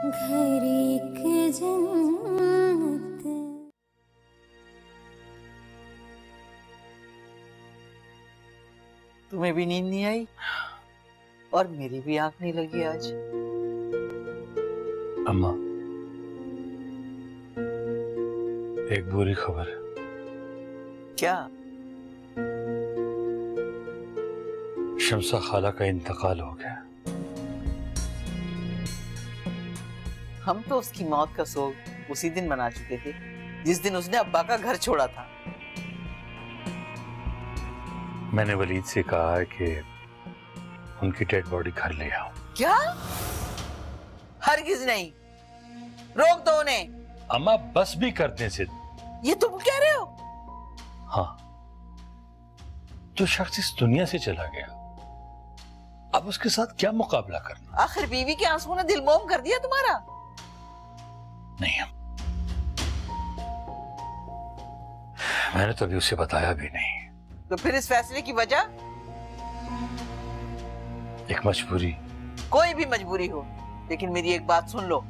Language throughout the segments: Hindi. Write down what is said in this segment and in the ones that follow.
घर एक जन्नत। तुम्हें भी नींद नहीं आई और मेरी भी आंख नहीं लगी आज। अम्मा, एक बुरी खबर है। क्या? शम्सा खाला का इंतकाल हो गया। हम तो उसकी मौत का सोग उसी दिन मना चुके थे जिस दिन उसने अब्बा का घर छोड़ा था। मैंने वलीद से कहा है कि उनकी डेड बॉडी घर ले आओ। क्या? हरगिज नहीं, रोक दो उन्हें। अम्मा बस भी करने से। ये तुम कह रहे हो? हाँ, जो शख्स इस दुनिया से चला गया, अब उसके साथ क्या मुकाबला करना। आखिर बीवी के आंसुओं ने दिल मोम कर दिया तुम्हारा? नहीं, मैंने तो अभी उसे बताया भी नहीं। तो फिर इस फैसले की वजह? एक मजबूरी। कोई भी मजबूरी हो, लेकिन मेरी एक बात सुन लो,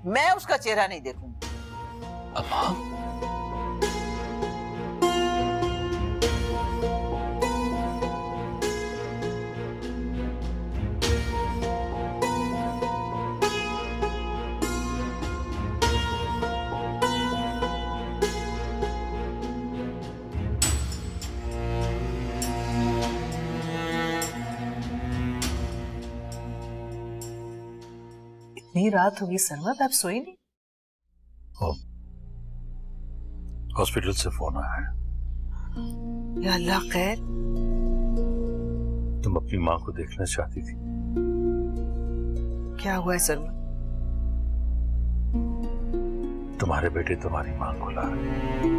मैं उसका चेहरा नहीं देखूंगा। अम्मा, इतनी रात होगी सरमत, आप सोई नहीं? हॉस्पिटल से फोन आया है। या अल्लाह, खैर? तुम अपनी माँ को देखना चाहती थी। क्या हुआ है सरमत? तुम्हारे बेटे तुम्हारी माँ को ला रहे।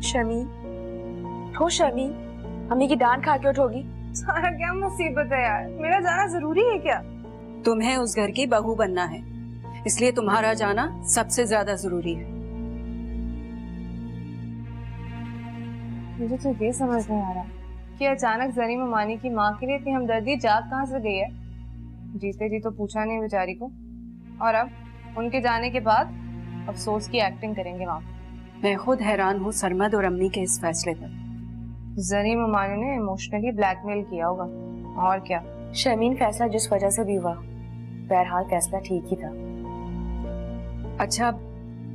शमीन, हो शमीन, अम्मी की डांट खा के उठोगी। सारा क्या मुसीबत है यार, मेरा जाना जरूरी है क्या? तुम्हें उस घर की बहू बनना है, इसलिए तुम्हारा जाना सबसे ज्यादा जरूरी है। मुझे तो ये समझ नहीं आ रहा कि अचानक जरी ममानी की माँ के लिए इतनी हमदर्दी जाग कहाँ से गई है। जीते जी तो पूछा नहीं बेचारी को, और अब उनके जाने के बाद अफसोस की एक्टिंग करेंगे वहाँ। मैं खुद हैरान हूँ सरमद और अम्मी के इस फैसले पर। जरीम उमानी ने इमोशनली ब्लैकमेल किया होगा, और क्या। शर्मीन, फैसला जिस वजह से भी हुआ, बहरहाल फैसला ठीक ही था। अच्छा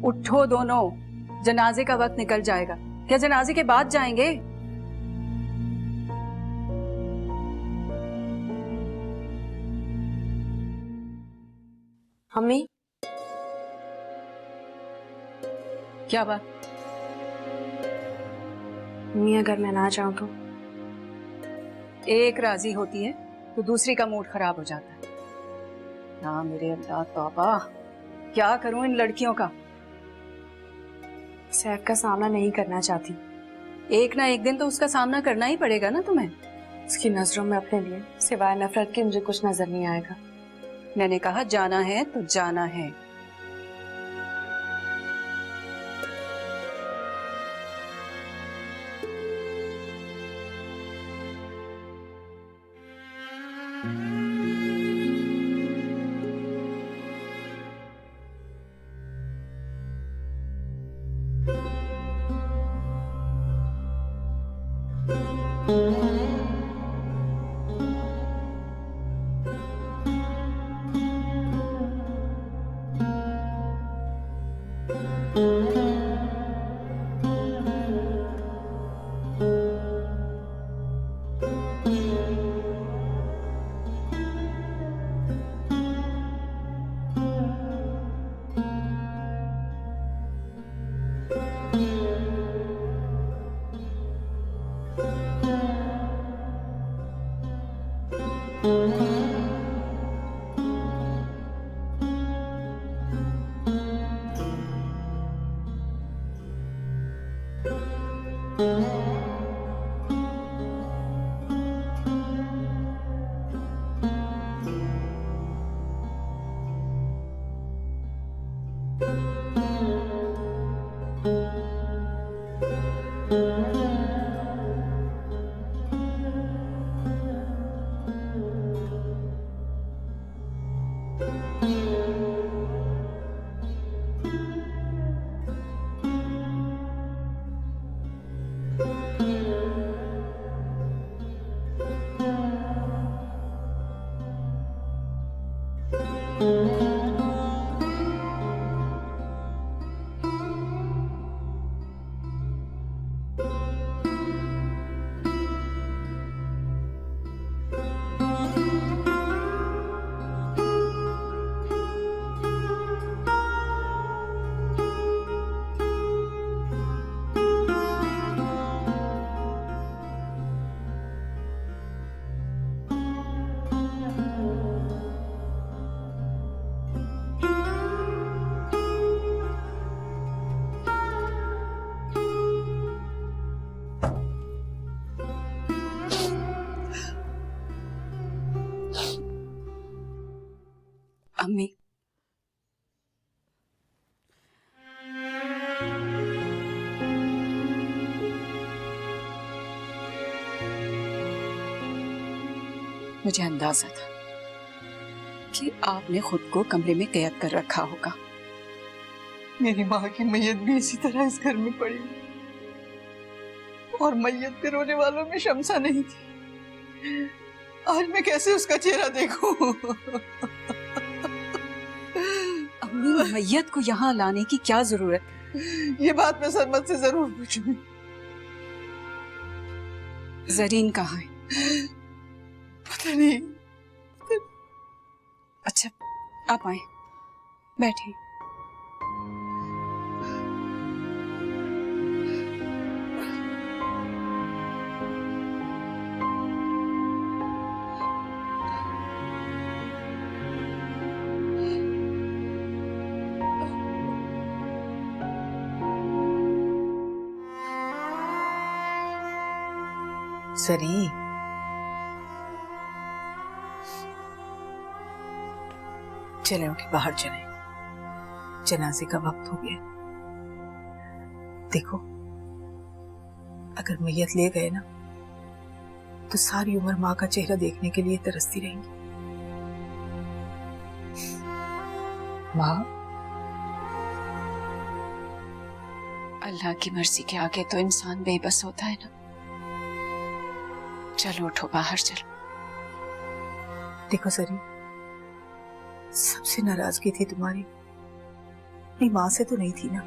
उठो दोनों, जनाजे का वक्त निकल जाएगा। क्या जनाजे के बाद जाएंगे? अम्मी, क्या बात? अम्मी अगर मैं ना जाऊं तो? एक राजी होती है तो दूसरी का मूड खराब हो जाता है। ना मेरे अल्लाह तौबा, क्या करूं इन लड़कियों का। सैफ का सामना नहीं करना चाहती। एक ना एक दिन तो उसका सामना करना ही पड़ेगा ना तुम्हें। उसकी नजरों में अपने लिए सिवाय नफरत के मुझे कुछ नजर नहीं आएगा। मैंने कहा जाना है तो जाना है। अम्मी, मुझे अंदाजा था कि आपने खुद को कमरे में कैद कर रखा होगा। मेरी माँ की मैयत भी इसी तरह इस घर में पड़ी और मैयत पे रोने वालों में शमसा नहीं थी। आज मैं कैसे उसका चेहरा देखूं? अम्मी, मैयत को यहाँ लाने की क्या जरूरत? ये बात मैं सरमत से जरूर पूछूंगी। जरीन कहाँ है? पता नहीं। अच्छा आप आए, बैठिए। सरी, चले उनके बाहर चले, जनाजे का वक्त हो गया। देखो, अगर मैयत ले गए ना तो सारी उम्र माँ का चेहरा देखने के लिए तरसती रहेंगी। माँ, अल्लाह की मर्जी के आगे तो इंसान बेबस होता है ना। चलो उठो, बाहर चलो। देखो सरी, सबसे नाराजगी थी तुम्हारी, अपनी माँ से तो नहीं थी ना।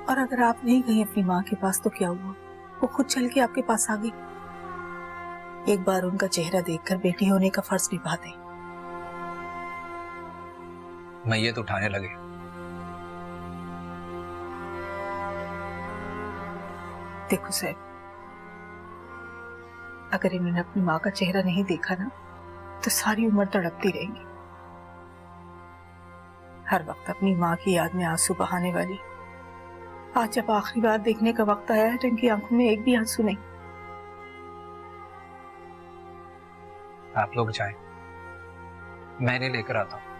और अगर आप नहीं गई अपनी माँ के पास तो क्या हुआ, वो खुद चल के आपके पास आ गई। एक बार उनका चेहरा देखकर बेटी होने का फर्ज निभा दें। मैयत उठाने लगे। देखो साहब, अगर इन्होंने अपनी माँ का चेहरा नहीं देखा ना तो सारी उम्र तड़पती रहेंगी। हर वक्त अपनी माँ की याद में आंसू बहाने वाली आज जब आखिरी बार देखने का वक्त आया है तो इनकी आंखों में एक भी आंसू नहीं। आप लोग जाएं, मैंने लेकर आता हूं।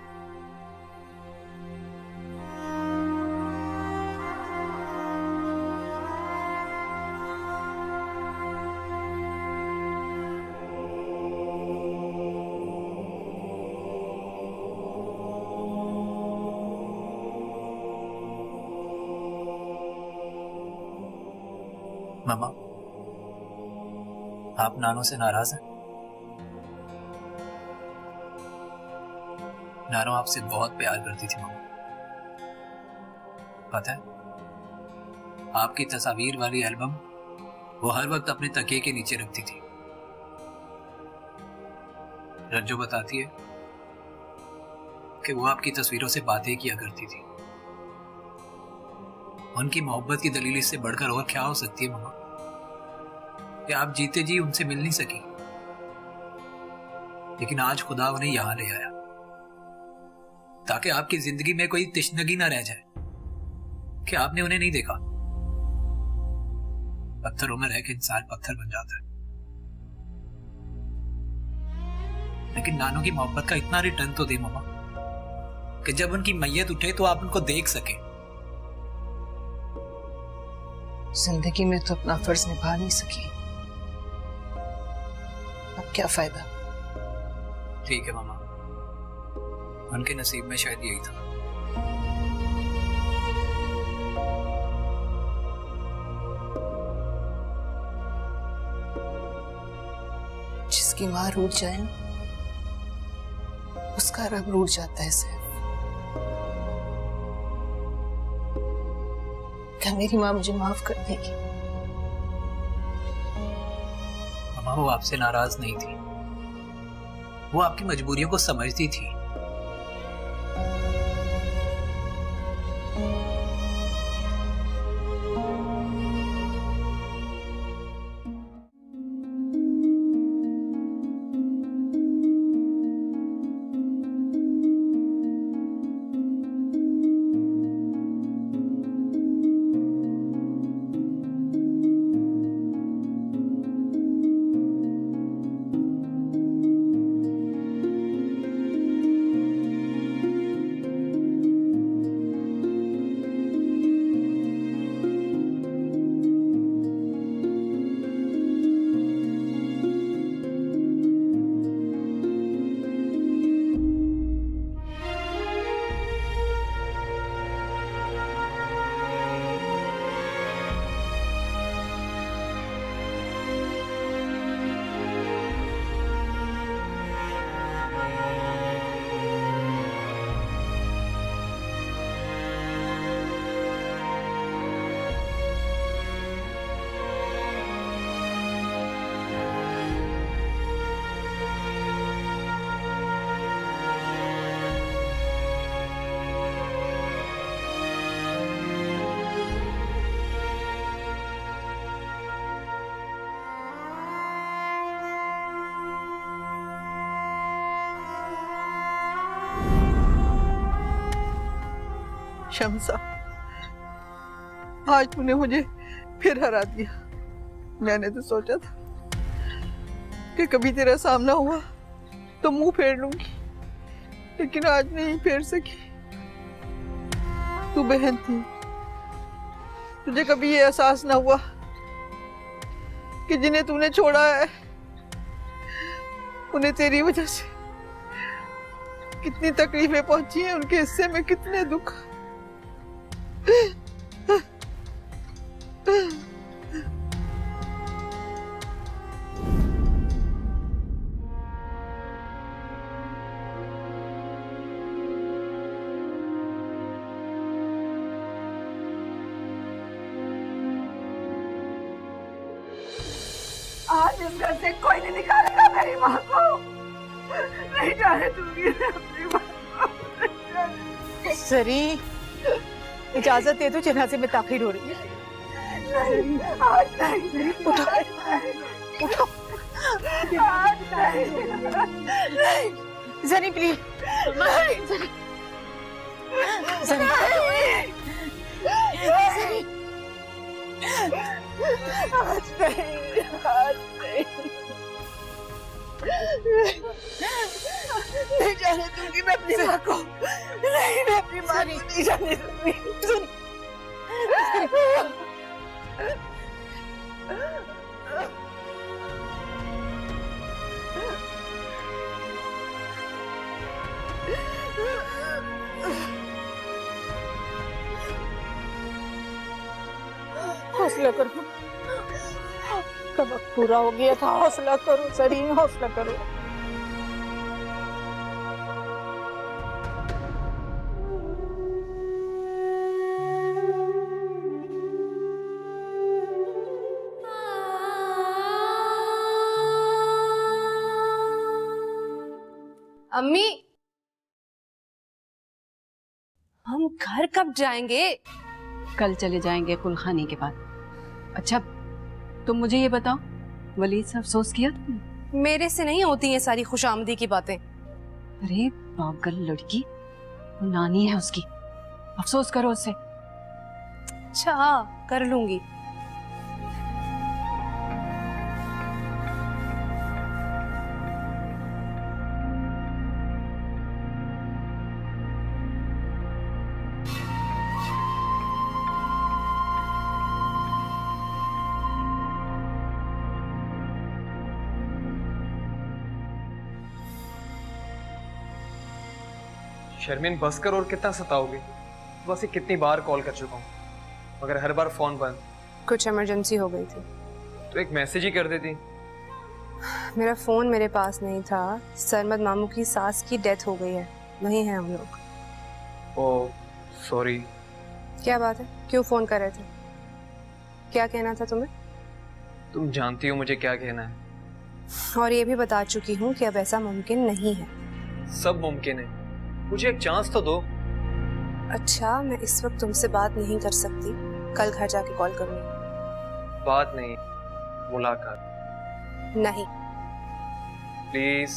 मामा, आप नानो से नाराज हैं? नानो आपसे बहुत प्यार करती थी मामा। पता है, आपकी तस्वीर वाली एल्बम वो हर वक्त अपने तकिए के नीचे रखती थी। रज्जो बताती है कि वो आपकी तस्वीरों से बातें किया करती थी। उनकी मोहब्बत की दलील इससे बढ़कर और क्या हो सकती है मामा, कि आप जीते जी उनसे मिल नहीं सकी। लेकिन आज खुदा उन्हें यहां ले आया ताकि आपकी जिंदगी में कोई तिश्नगी ना रह जाए कि आपने उन्हें नहीं देखा। पत्थरों में रह के इंसान पत्थर बन जाता है, लेकिन नानों की मोहब्बत का इतना रिटर्न तो दे मामा कि जब उनकी मैयत उठे तो आप उनको देख सके। जिंदगी में तो अपना फर्ज निभा नहीं सकी, अब क्या फायदा। ठीक है मामा, उनके नसीब में शायद यही था। जिसकी माँ रूठ जाए ना, उसका रब रूठ जाता है सैफ। क्या मेरी माँ मुझे माफ कर देगी? मामा, वो आपसे नाराज नहीं थी, वो आपकी मजबूरियों को समझती थी। शमसा, आज तूने मुझे फिर हरा दिया। मैंने तो सोचा था कि कभी तेरा सामना हुआ तो मुंह फेर लूंगी, लेकिन आज नहीं फेर सकी। तू बहन थी, तुझे कभी ये एहसास ना हुआ कि जिन्हें तूने छोड़ा है उन्हें तेरी वजह से कितनी तकलीफें पहुंची हैं, उनके हिस्से में कितने दुख। आज इस घर से कोई नहीं निकालेगा मेरी माँ को। नहीं जाने दूंगी अपनी माँ को। सरी, इजाजत दे दो, जनाजे में ताखीर हो रही है। आज नहीं। उठो उठो। आज नहीं। जरी प्लीज। जरी जरी जरी। आज नहीं। आज नहीं। नहीं जाने दूंगी मैं अपनी माँ को। नहीं, मैं अपनी माँ को नहीं जाने दूंगी। हौसला करो, कब वक्त पूरा हो गया था। हौसला करो सरी, हौसला करो। अम्मी, हम घर कब जाएंगे? कल चले जाएंगे कुलखानी के बाद। अच्छा तुम मुझे ये बताओ, वलीद से अफसोस किया तुमने? मेरे से नहीं होती ये सारी खुशामदी की बातें। अरे पागल लड़की, वो नानी है उसकी, अफसोस करो उससे। अच्छा, कर लूंगी। शर्मीन बस कर, और कितना सताओगे? बस ये कितनी बार कॉल कर चुका हूँ, मगर हर बार फोन बंद। कुछ इमरजेंसी हो गई थी तो एक मैसेज ही कर देती। मेरा फोन मेरे पास नहीं था। सरमद मामू की सास की डेथ हो गई है, वहीं हैं हम लोग। Oh sorry. क्या बात है, क्यों फोन कर रहे थे? क्या कहना था तुम्हें? तुम जानती हो मुझे क्या कहना है। और ये भी बता चुकी हूँ कि अब ऐसा मुमकिन नहीं है। सब मुमकिन है, मुझे एक चांस तो दो। अच्छा, मैं इस वक्त तुमसे बात नहीं कर सकती, कल घर जाके कॉल करूंगी। बात नहीं, मुलाकात। नहीं। प्लीज।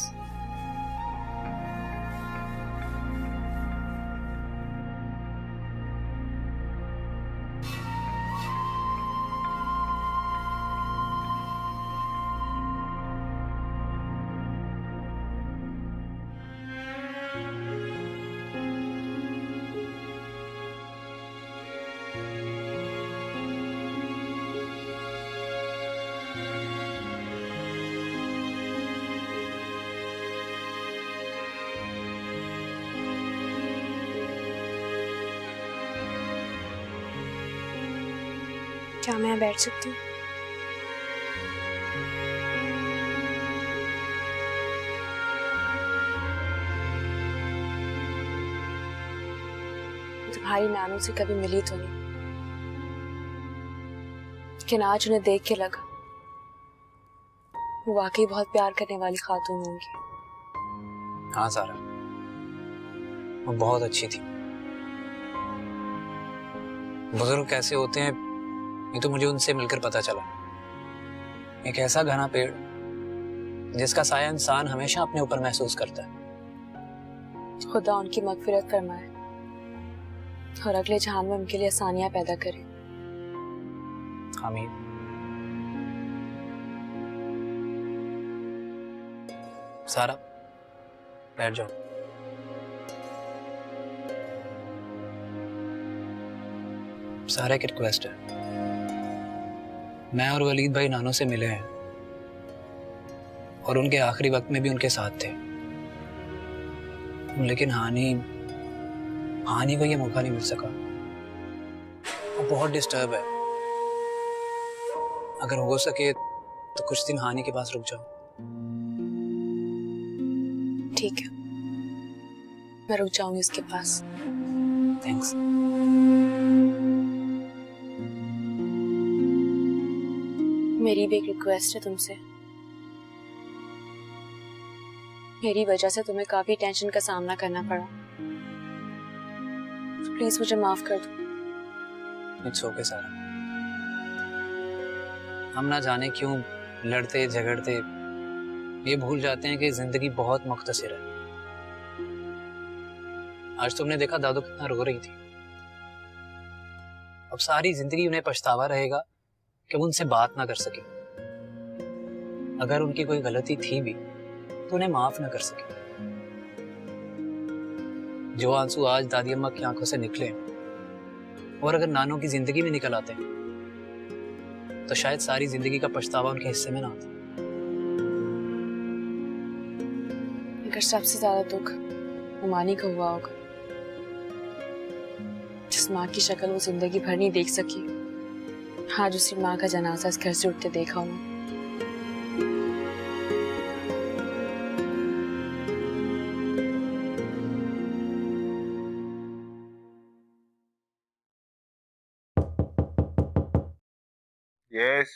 क्या मैं बैठ सकती हूँ? तुम्हारी नानू से कभी मिली तो नहीं, लेकिन आज उन्हें देख के लगा वो वाकई बहुत प्यार करने वाली खातून होंगी। हाँ सारा, वो बहुत अच्छी थी। बुजुर्ग कैसे होते हैं ये तो मुझे उनसे मिलकर पता चला। एक ऐसा घना पेड़ जिसका साया इंसान हमेशा अपने ऊपर महसूस करता है। खुदा उनकी मगफिरत फरमाए और अगले जहान में उनके लिए आसानियां पैदा करे। आमीन। सारा बैठ जाओ। सारा एक रिक्वेस्ट है, मैं और वलीद भाई नानों से मिले हैं और उनके आखिरी वक्त में भी उनके साथ थे, लेकिन हानि को ये मौका नहीं मिल सका। वो बहुत डिस्टर्ब है। अगर हो सके तो कुछ दिन हानि के पास रुक जाओ। ठीक है, मैं रुक जाऊंगी उसके पास। थैंक्स। मेरी भी एक रिक्वेस्ट है तुमसे। मेरी वजह से तुम्हें काफी टेंशन का सामना करना पड़ा, तो प्लीज मुझे माफ कर दो। इट्स ओके सारा। हम ना जाने क्यों लड़ते झगड़ते ये भूल जाते हैं कि जिंदगी बहुत मुख्तसर है। आज तुमने देखा दादू कितना रो रही थी। अब सारी जिंदगी उन्हें पछतावा रहेगा कि वो उनसे बात ना कर सके। अगर उनकी कोई गलती थी भी तो उन्हें माफ ना कर सके। जो आंसू आज दादी अम्मा की आंखों से निकले और अगर नानों की जिंदगी में निकल आते तो शायद सारी जिंदगी का पछतावा उनके हिस्से में ना आता। अगर सबसे ज्यादा दुख हुमानी को हुआ होगा, जिस माँ की शक्ल वो जिंदगी भर नहीं देख सकी, आज उसी माँ का जनाजा इस घर से उठते देखा उन्होंने। यस।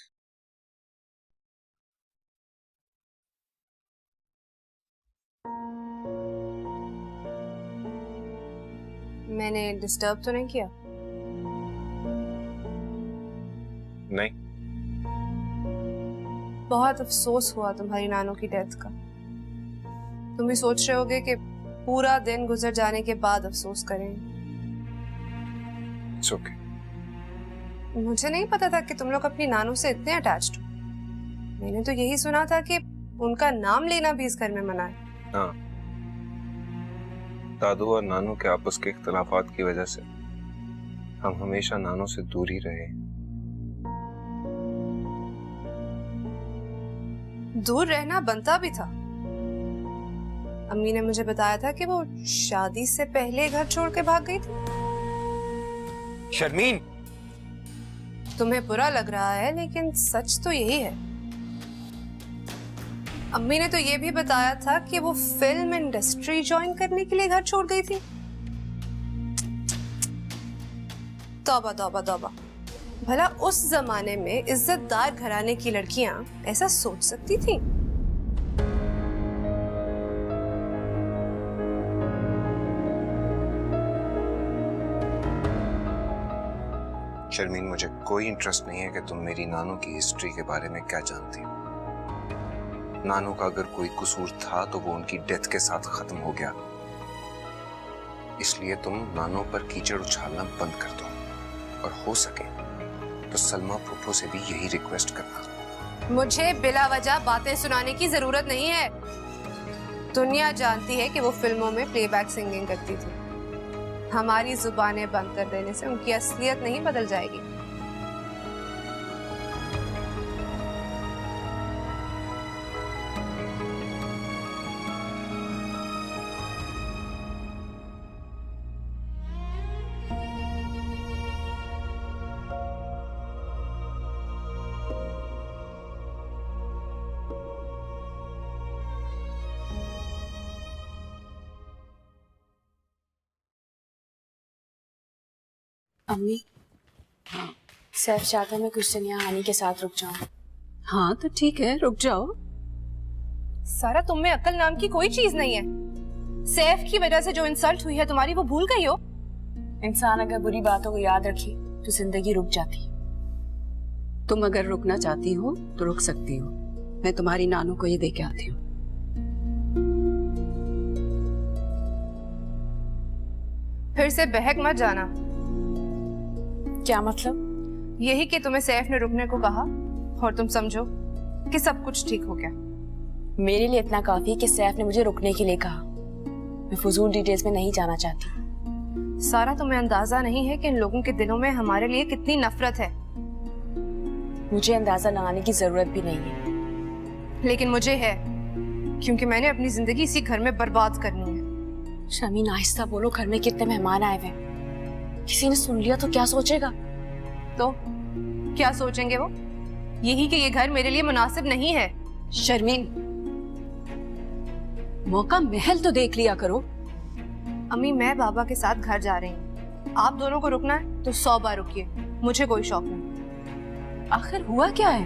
मैंने डिस्टर्ब तो नहीं किया? नहीं। बहुत अफसोस हुआ तुम्हारी नानों की डेथ का। तुम भी सोच रहे होगे कि पूरा दिन गुजर जाने के बाद अफसोस करेंगे। It's okay. मुझे नहीं पता था कि तुम लोग अपनी नानों से इतने अटैच्ड हो। मैंने तो यही सुना था कि उनका नाम लेना भी इस घर में मना है। हाँ, दादू और नानू के आपस के इख्तलाफात की वजह से हम हमेशा नानू से दूर ही रहे। दूर रहना बनता भी था। अम्मी ने मुझे बताया था कि वो शादी से पहले घर छोड़ के भाग गई थी। शर्मीन, तुम्हें बुरा लग रहा है लेकिन सच तो यही है। अम्मी ने तो ये भी बताया था कि वो फिल्म इंडस्ट्री ज्वाइन करने के लिए घर छोड़ गई थी। तौबा तौबा तौबा, भला उस जमाने में इज्जतदार घराने की लड़कियां ऐसा सोच सकती थी? शर्मीन, मुझे कोई इंटरेस्ट नहीं है कि तुम मेरी नानू की हिस्ट्री के बारे में क्या जानती हो। नानू का अगर कोई कसूर था तो वो उनकी डेथ के साथ खत्म हो गया। इसलिए तुम नानू पर कीचड़ उछालना बंद कर दो, और हो सके तो सलमा फूफो से भी यही रिक्वेस्ट करना। मुझे बिला वजह बातें सुनाने की जरूरत नहीं है। दुनिया जानती है कि वो फिल्मों में प्लेबैक सिंगिंग करती थी। हमारी जुबानें बंद कर देने से उनकी असलियत नहीं बदल जाएगी। अम्मी, सैफ चाहता मैं कुछ दिन यहाँ हानी के साथ रुक जाऊँ। हाँ तो ठीक है, रुक जाओ। सारा, तुम में अक्ल नाम की कोई चीज नहीं है। सैफ की वजह से जो इंसल्ट हुई है तुम्हारी, वो भूल गई हो? इंसान अगर बुरी बातों को याद रखे तो जिंदगी रुक जाती। तुम अगर रुकना चाहती हो तो रुक सकती हो। मैं तुम्हारी नानू को ये दे के आती हूँ। फिर से बहक मत जाना। क्या मतलब? यही कि तुम्हें सैफ ने रुकने को कहा और तुम समझो कि सब कुछ ठीक हो गया। मेरे लिए इतना काफी है कि सैफ ने मुझे रुकने के लिए कहा। मैं फजूल डिटेल्स में नहीं जाना चाहती। सारा, तुम्हें अंदाजा नहीं है कि इन लोगों के दिलों में हमारे लिए कितनी नफरत है। मुझे अंदाजा लगाने की जरूरत भी नहीं है। लेकिन मुझे है, क्योंकि मैंने अपनी जिंदगी इसी घर में बर्बाद करनी है। शमीन, आहिस्ता बोलो, घर में कितने मेहमान आए हुए। किसी ने सुन लिया तो क्या सोचेगा? तो क्या सोचेंगे वो? यही कि ये घर मेरे लिए मुनासिब नहीं है। शर्मीन, मौका महल तो देख लिया करो। अम्मी, मैं बाबा के साथ घर जा रही हूँ। आप दोनों को रुकना है तो 100 बार रुकिए, मुझे कोई शौक नहीं। आखिर हुआ क्या है?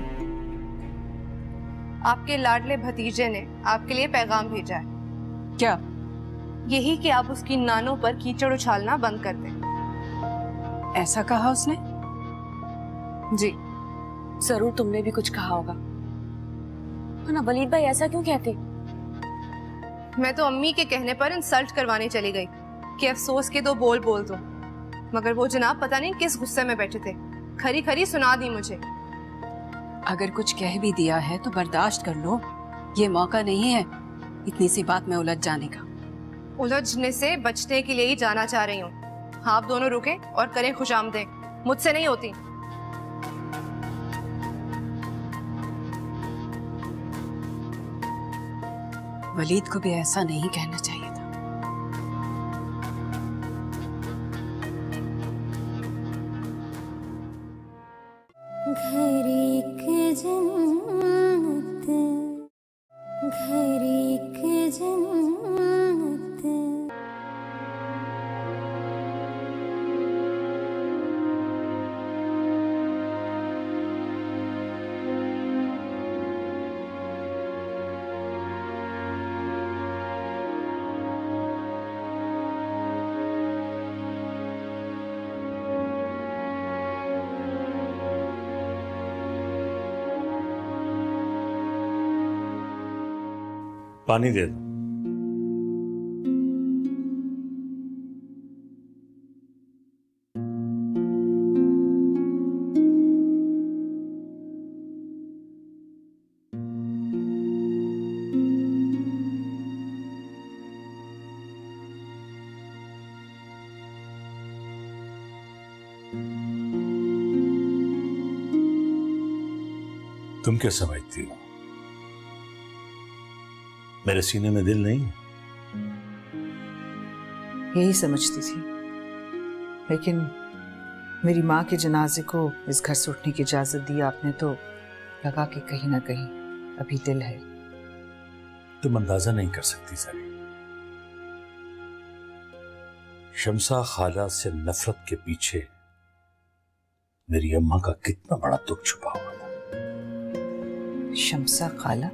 आपके लाडले भतीजे ने आपके लिए पैगाम भेजा है। क्या? यही कि आप उसकी नानों पर कीचड़ उछालना बंद कर दें। ऐसा कहा उसने? जी। जरूर तुमने भी कुछ कहा होगा। ना वलीद भाई ऐसा क्यों कहते? मैं तो अम्मी के कहने पर इंसल्ट करवाने चली गई कि अफसोस के 2 बोल बोल दो, मगर वो जनाब पता नहीं किस गुस्से में बैठे थे, खरी खरी सुना दी मुझे। अगर कुछ कह भी दिया है तो बर्दाश्त कर लो, ये मौका नहीं है इतनी सी बात में उलझ जाने का। उलझने से बचने के लिए ही जाना चाह रही हूँ। आप दोनों रुकें और करें खुशामदें, मुझसे नहीं होती। वलीद को भी ऐसा नहीं कहना चाहिए था। घर एक जन्नत, घर एक जन्नत। पानी दे दो। तुम क्या समझती हो, मेरे सीने में दिल नहीं है? यही समझती थी, लेकिन मेरी माँ के जनाजे को इस घर से उठने की इजाजत दी आपने तो लगा कि कहीं ना कहीं अभी दिल है। तुम अंदाजा नहीं कर सकती सारी। शम्सा खाला से नफरत के पीछे मेरी अम्मा का कितना बड़ा दुख छुपा हुआ था। शम्सा खाला?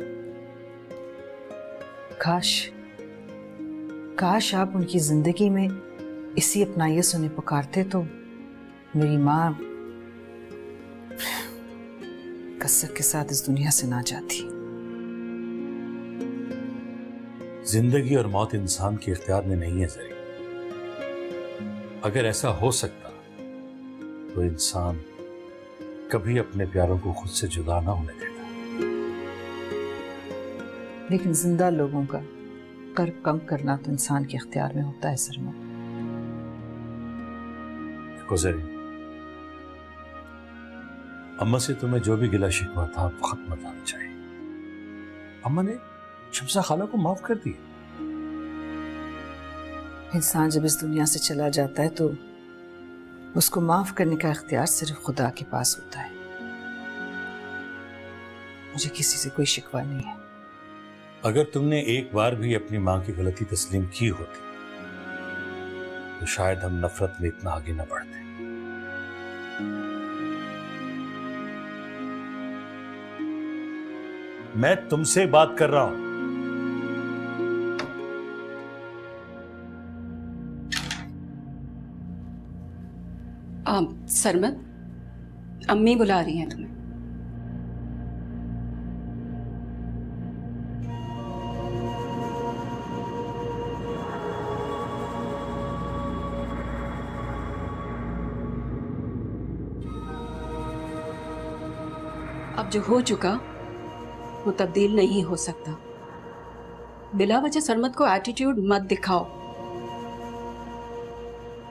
काश आप उनकी जिंदगी में इसी अपनाइए सुने पुकारते तो मेरी माँ कसक के साथ इस दुनिया से ना जाती। जिंदगी और मौत इंसान के इख्तियार में नहीं है जरी। अगर ऐसा हो सकता तो इंसान कभी अपने प्यारों को खुद से जुदा ना होने देता। लेकिन जिंदा लोगों का कर्ब कम करना तो इंसान के इख्तियार में होता है सरमा। देखो जरी, अम्मा से तुम्हें जो भी गिला शिकवा था वो खत्म हो जाना चाहिए। अम्मा ने शम्सा खाला को माफ कर दिया। इंसान जब इस दुनिया से चला जाता है तो उसको माफ करने का इख्तियार सिर्फ खुदा के पास होता है। मुझे किसी से कोई शिकवा नहीं है। अगर तुमने एक बार भी अपनी मां की गलती तस्लीम की होती तो शायद हम नफरत में इतना आगे न बढ़ते। मैं तुमसे बात कर रहा हूं। सरमद, अम्मी बुला रही हैं तुम्हें। अब जो हो चुका वो तब्दील नहीं हो सकता। बिला वजह सरमद को एटीट्यूड मत दिखाओ।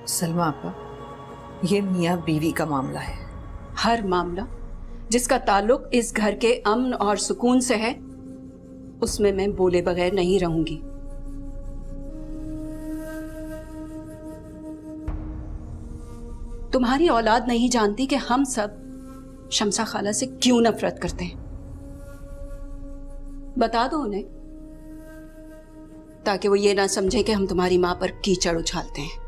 सलमा आपा, ये मियाँ बीवी का मामला है। हर मामला जिसका ताल्लुक इस घर के अमन और सुकून से है उसमें मैं बोले बगैर नहीं रहूंगी। तुम्हारी औलाद नहीं जानती कि हम सब शम्सा खाला से क्यों नफरत करते हैं। बता दो उन्हें ताकि वो ये ना समझे कि हम तुम्हारी मां पर कीचड़ उछालते हैं।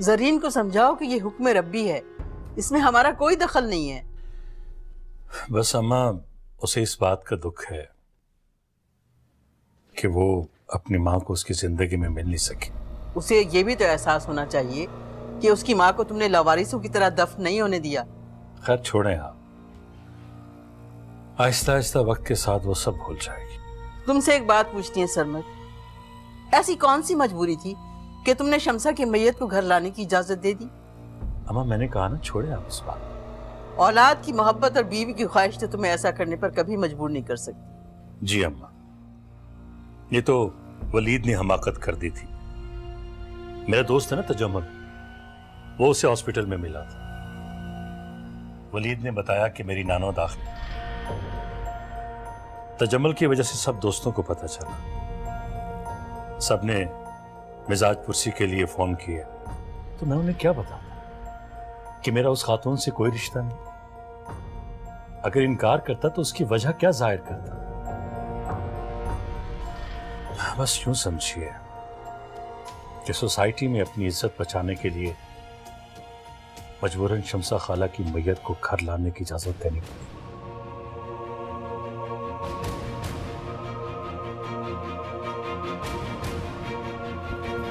जरीन को समझाओ कि ये हुक्म रब्बी है, इसमें हमारा कोई दखल नहीं है। बस अम्मा, उसे इस बात का दुख है कि वो अपनी माँ को उसकी जिंदगी में मिल नहीं सकी। उसे ये भी तो एहसास होना चाहिए कि उसकी माँ को तुमने लावारिसों की तरह दफन नहीं होने दिया। खैर छोड़ें आप, आहिस्ता आहिस्ता वक्त के साथ वो सब भूल जाएगी। तुमसे एक बात पूछती है सरमद, ऐसी कौन सी मजबूरी थी कि तुमने शमसा की मैयत को घर लाने की इजाजत दे दी? अम्मा मैंने कहा ना, छोड़े आप इस बात। औलाद की मोहब्बत और बीवी की ख्वाहिश तो तुम्हें ऐसा करने पर कभी मजबूर नहीं कर सकती। जी अम्मा, ये तो वलीद ने हमाकत कर दी थी। मेरा दोस्त है ना तजम्मुल, वो उसे हॉस्पिटल में मिला था। वलीद ने बताया कि मेरी नानो दाखिल। तजम्मुल की वजह से सब दोस्तों को पता चला, सबने मिजाज पुरसी के लिए फोन किया। तो मैं उन्हें क्या बताता कि मेरा उस खातून से कोई रिश्ता नहीं। अगर इनकार करता तो उसकी वजह क्या जाहिर करता। बस यूं समझिए कि सोसाइटी में अपनी इज्जत बचाने के लिए मजबूरन शमसा खाला की मैयत को घर लाने की इजाजत देनी पड़ी।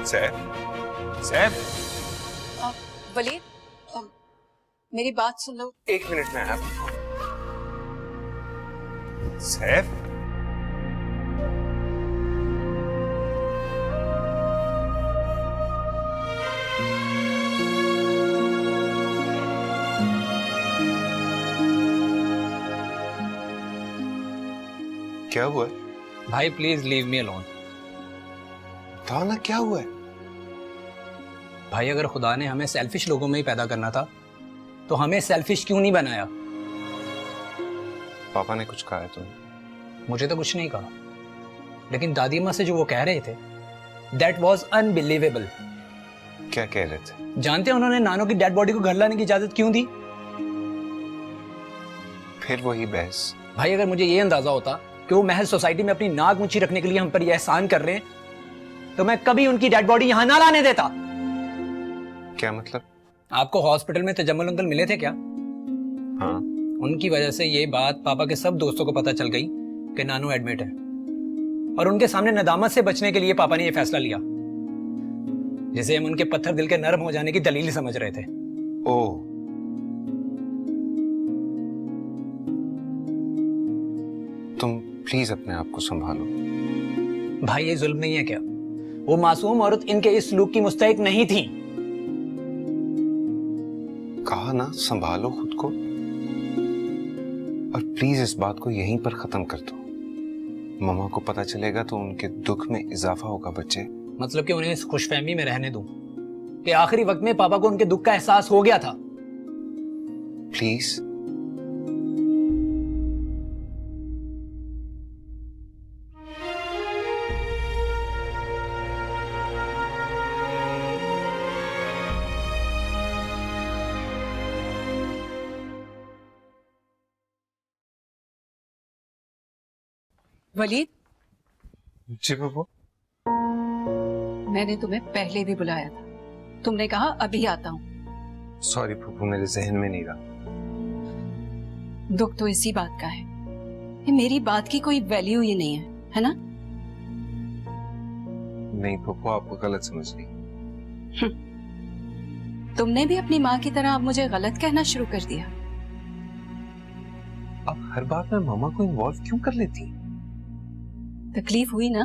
सैफ, वलीद, मेरी बात सुन लो। 1 मिनट में आया। सैफ, क्या हुआ? भाई प्लीज लीव मी अलोन। बताओ ना क्या हुआ है? भाई अगर खुदा ने हमें सेल्फिश लोगों में ही पैदा करना था तो हमें सेल्फिश क्यों नहीं बनाया? पापा ने कुछ कहा है तुम्हें? मुझे तो कुछ नहीं कहा, लेकिन दादी माँ से जो वो कह रहे थे दैट वॉज अनबिलीवेबल। क्या कह रहे थे? जानते हैं उन्होंने नानो की डेड बॉडी को घर लाने की इजाजत क्यों दी? फिर वही बहस। भाई अगर मुझे ये अंदाजा होता कि वो महज सोसाइटी में अपनी नाक ऊंची रखने के लिए हम पर यह एहसान कर रहे हैं तो मैं कभी उनकी डेड बॉडी यहां ना लाने देता। क्या मतलब? आपको हॉस्पिटल में तजम्मुल अंकल मिले थे क्या? हाँ। उनकी वजह से ये बात पापा के सब दोस्तों को पता चल गई कि नानू एडमिट है, और उनके सामने नदामत से बचने के लिए पापा ने ये फैसला लिया, जिसे हम उनके पत्थर दिल के नरम हो जाने की दलील समझ रहे थे। ओह, तुम प्लीज अपने आप को संभालो। भाई ये जुल्म नहीं है क्या? वो मासूम औरत इनके इस सलूक की मुस्तहिक नहीं थी। कहा ना, संभालो खुद को, और प्लीज इस बात को यहीं पर खत्म कर दो। मम्मा को पता चलेगा तो उनके दुख में इजाफा होगा बच्चे। मतलब कि उन्हें इस खुशफहमी में रहने दूं कि आखिरी वक्त में पापा को उनके दुख का एहसास हो गया था। प्लीज। वलीद, जी बाबू। मैंने तुम्हें पहले भी बुलाया था, तुमने कहा अभी आता हूं। सॉरी पप्पू, मेरे जहन में नहीं रहा। दुख तो इसी बात का है, ये मेरी बात की कोई वैल्यू ही नहीं है ना? नहीं पप्पू, आपको गलत समझ ली। तुमने भी अपनी माँ की तरह अब मुझे गलत कहना शुरू कर दिया। अब हर बात में मामा को इन्वॉल्व क्यों कर लेती? तकलीफ हुई ना,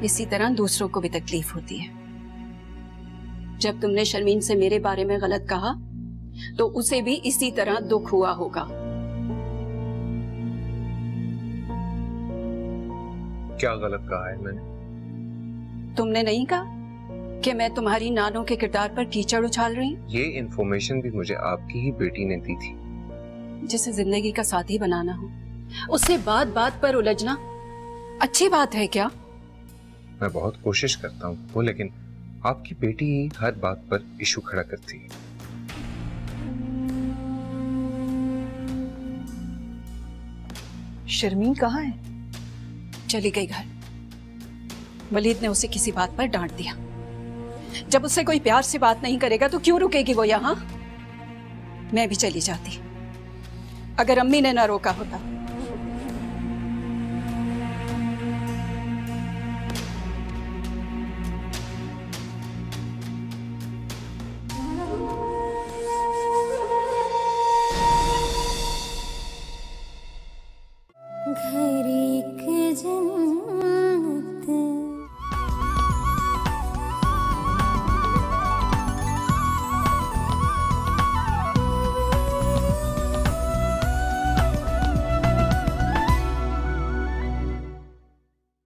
इसी तरह दूसरों को भी तकलीफ होती है। जब तुमने शर्मीन से मेरे बारे में गलत कहा तो उसे भी इसी तरह दुख हुआ होगा। क्या गलत कहा है मैंने? तुमने नहीं कहा कि मैं तुम्हारी नानों के किरदार पर कीचड़ उछाल रही हूँ? ये इन्फॉर्मेशन भी मुझे आपकी ही बेटी ने दी थी। जिसे जिंदगी का साथी बनाना हो उससे बात बात पर उलझना अच्छी बात है क्या? मैं बहुत कोशिश करता हूँ वो, लेकिन आपकी बेटी ही हर बात पर इशू खड़ा करती है। शर्मीन कहाँ है? चली गई घर। वलीद ने उसे किसी बात पर डांट दिया। जब उससे कोई प्यार से बात नहीं करेगा तो क्यों रुकेगी वो यहाँ? मैं भी चली जाती अगर अम्मी ने ना रोका होता।